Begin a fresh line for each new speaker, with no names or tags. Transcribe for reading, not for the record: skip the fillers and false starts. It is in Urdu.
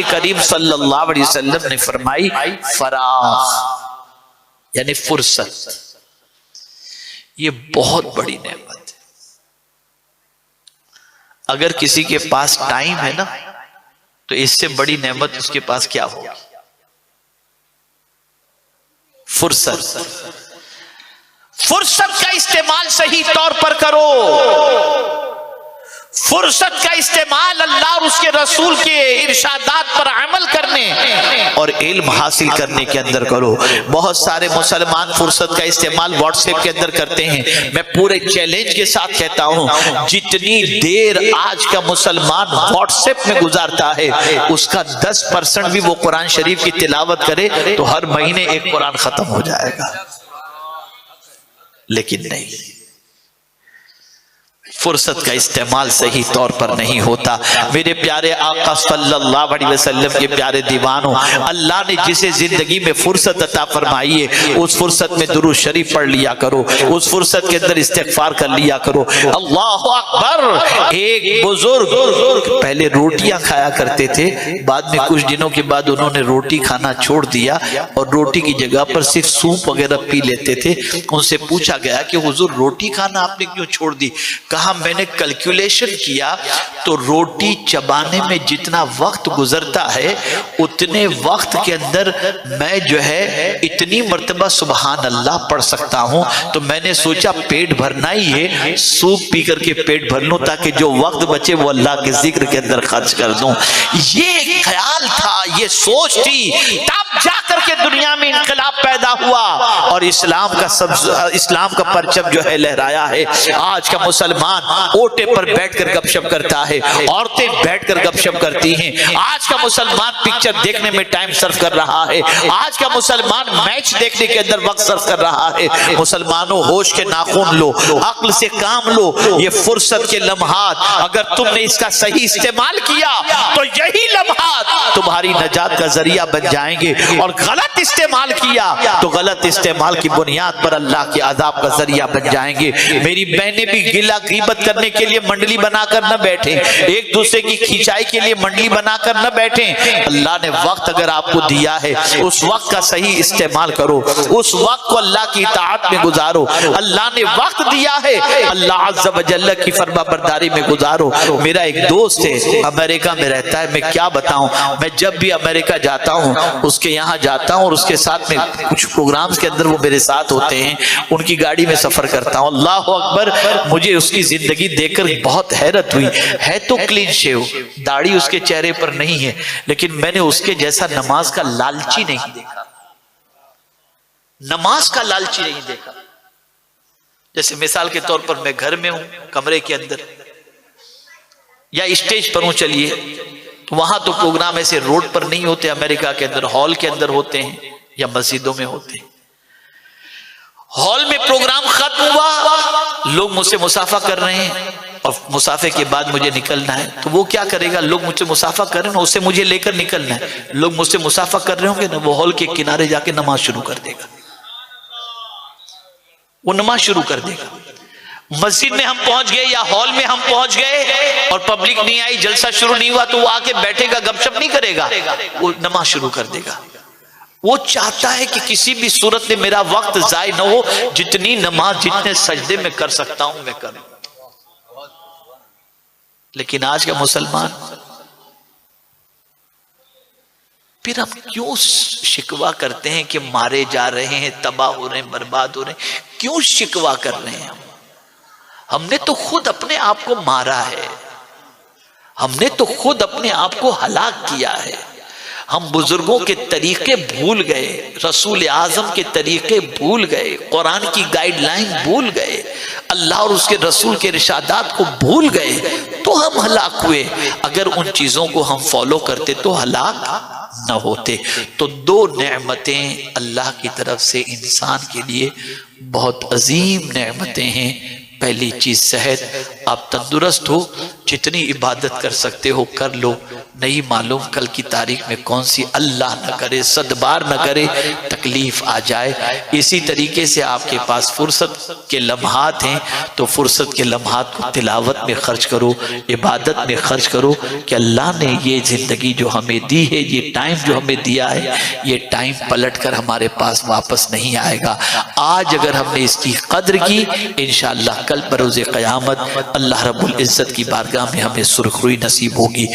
کریم صلی اللہ علیہ وسلم نے فرمائی فراغ یعنی فرصت، یہ بہت بڑی نعمت ہے۔ اگر کسی کے پاس ٹائم ہے نا تو اس سے بڑی نعمت اس کے پاس کیا ہوگی؟ فرصت۔ فرصت کا استعمال صحیح طور پر کرو، فرصت کا استعمال اللہ اور اس کے رسول کے ارشادات پر عمل کرنے اور علم حاصل کرنے کے اندر کرو۔ بہت سارے مسلمان فرصت کا استعمال واٹس ایپ کے اندر کرتے ہیں۔ میں پورے چیلنج کے ساتھ کہتا ہوں جتنی دیر آج کا مسلمان واٹس ایپ میں گزارتا ہے اس کا 10% بھی وہ قرآن شریف کی تلاوت کرے تو ہر مہینے ایک قرآن ختم ہو جائے گا، لیکن نہیں، فرصت کا استعمال صحیح طور پر نہیں ہوتا۔ میرے پیارے آقا صلی اللہ علیہ وسلم کے پیارے دیوانوں، اللہ نے جسے زندگی میں فرصت عطا فرمائی ہے اس فرصت میں درود شریف پڑھ لیا کرو، اس فرصت کے اندر استغفار کر لیا کرو۔ اللہ اکبر۔ ایک بزرگ پہلے روٹیاں کھایا کرتے تھے، بعد میں کچھ دنوں کے بعد انہوں نے روٹی کھانا چھوڑ دیا اور روٹی کی جگہ پر صرف سوپ وغیرہ پی لیتے تھے۔ ان سے پوچھا گیا کہ حضور روٹی کھانا آپ نے کیوں چھوڑ دی؟ کہا میں نے کیلکولیشن کیا تو روٹی چبانے میں جتنا وقت گزرتا ہے اتنے وقت کے اندر میں جو ہے اتنی مرتبہ سبحان اللہ پڑھ سکتا ہوں، تو میں نے سوچا پیٹ بھرنا ہی ہے، سوپ پی کر کے پیٹ بھر لوں تاکہ جو وقت بچے وہ اللہ کے ذکر کے اندر خرچ کر دوں۔ یہ خیال تھا، یہ سوچ تھی، تب جا کر کے دنیا میں انقلاب پیدا ہوا اور اسلام کا پرچم جو ہے لہرایا ہے۔ آج کا مسلمان اوٹے پر بیٹھ کر گپ شپ کرتا ہے، عورتیں بیٹھ کر گپ شپ کرتی ہیں۔ آج کا مسلمان پکچر دیکھنے میں ٹائم صرف کر رہا ہے، آج کا مسلمان میچ دیکھنے کے اندر وقت صرف کر رہا ہے۔ مسلمانوں ہوش کے ناخن لو، عقل سے کام لو۔ یہ فرصت کے لمحات اگر تم نے اس کا صحیح استعمال کیا تو یہی لمحات تمہاری نجات کا ذریعہ بن جائیں گے، اور غلط استعمال کیا تو غلط استعمال کی بنیاد پر اللہ کے عذاب کا ذریعہ بن جائیں گے۔ میری بہنیں بھی گلہ غیبت کرنے کے لیے منڈلی بنا کر نہ بیٹھیں، ایک دوسرے کی کھینچائی کے لیے منڈلی بنا کر نہ بیٹھیں۔ اللہ نے وقت اگر آپ کو دیا ہے اس وقت کا صحیح استعمال کرو، اس وقت کو اللہ کی اطاعت میں گزارو۔ اللہ نے وقت دیا ہے، اللہ عز و جل کی فرما برداری میں گزارو۔ میرا ایک دوست ہے امریکہ میں رہتا ہے، میں کیا بتاؤں، میں جب بھی امریکہ جاتا ہوں اس کے یہاں جاتا ہوں اور اس کے ساتھ میں کچھ پروگرامز کے اندر وہ میرے ساتھ ہوتے ہیں، ان کی گاڑی میں سفر کرتا ہوں۔ اللہ اکبر، مجھے اس کی زندگی دیکھ کر بہت حیرت ہوئی۔ ہے تو کلین شیو، داڑھی اس کے چہرے پر نہیں ہے، لیکن میں نے اس کے جیسا نماز کا لالچی نہیں دیکھا، نماز کا لالچی نہیں دیکھا۔ جیسے مثال کے طور پر میں گھر میں ہوں کمرے کے اندر یا اسٹیج پر ہوں، چلیے تو وہاں تو پروگرام ایسے روڈ پر نہیں ہوتے، امریکہ کے اندر ہال کے اندر ہوتے ہیں یا مسجدوں میں ہوتے ہیں۔ ہال میں پروگرام ختم ہوا، لوگ مجھ سے مصافحہ کر رہے ہیں اور مصافحے کے بعد مجھے نکلنا ہے، تو وہ کیا کرے گا؟ لوگ مجھ سے مصافحہ کر رہے ہیں، اسے مجھے لے کر نکلنا ہے۔ لوگ مجھ سے مصافحہ کر رہے ہوں گے نا، وہ ہال کے کنارے جا کے نماز شروع کر دے گا، وہ نماز شروع کر دے گا۔ مسجد میں ہم پہنچ گئے یا ہال میں ہم پہنچ گئے اور پبلک نہیں آئی، جلسہ شروع نہیں ہوا، تو وہ آ کے بیٹھے گا، گپ شپ نہیں کرے گا، وہ نماز شروع کر دے گا۔ وہ چاہتا ہے کہ کسی بھی صورت میں میرا وقت ضائع نہ ہو، جتنی نماز جتنے سجدے میں کر سکتا ہوں میں کروں۔ لیکن آج کا مسلمان، پھر ہم کیوں شکوہ کرتے ہیں کہ مارے جا رہے ہیں، تباہ ہو رہے ہیں، برباد ہو رہے ہیں؟ کیوں شکوہ کر رہے ہیں؟ ہم نے تو خود اپنے آپ کو مارا ہے، ہم نے تو خود اپنے آپ کو ہلاک کیا ہے۔ ہم بزرگوں کے طریقے بھول گئے، رسول اعظم کے طریقے بھول گئے، قرآن کی گائیڈ لائن بھول گئے، اللہ اور اس کے رسول کے ارشادات کو بھول گئے تو ہم ہلاک ہوئے۔ اگر ان چیزوں کو ہم فالو کرتے تو ہلاک نہ ہوتے۔ تو دو نعمتیں اللہ کی طرف سے انسان کے لیے بہت عظیم نعمتیں ہیں۔ پہلی چیز صحت، آپ تندرست ہو، جتنی عبادت کر سکتے ہو کر لو۔ نہیں معلوم کل کی تاریخ میں کون سی اللہ نہ کرے صد بار نہ کرے تکلیف آ جائے۔ اسی طریقے سے آپ کے پاس فرصت کے لمحات ہیں تو فرصت کے لمحات کو تلاوت میں خرچ کرو، عبادت میں خرچ کرو کہ اللہ نے یہ زندگی جو ہمیں دی ہے، یہ ٹائم جو ہمیں دیا ہے، یہ ٹائم پلٹ کر ہمارے پاس واپس نہیں آئے گا۔ آج اگر ہم نے اس کی قدر کی، انشاءاللہ کل بروز قیامت اللہ رب العزت کی بارگاہ میں ہمیں سرخروئی نصیب ہوگی۔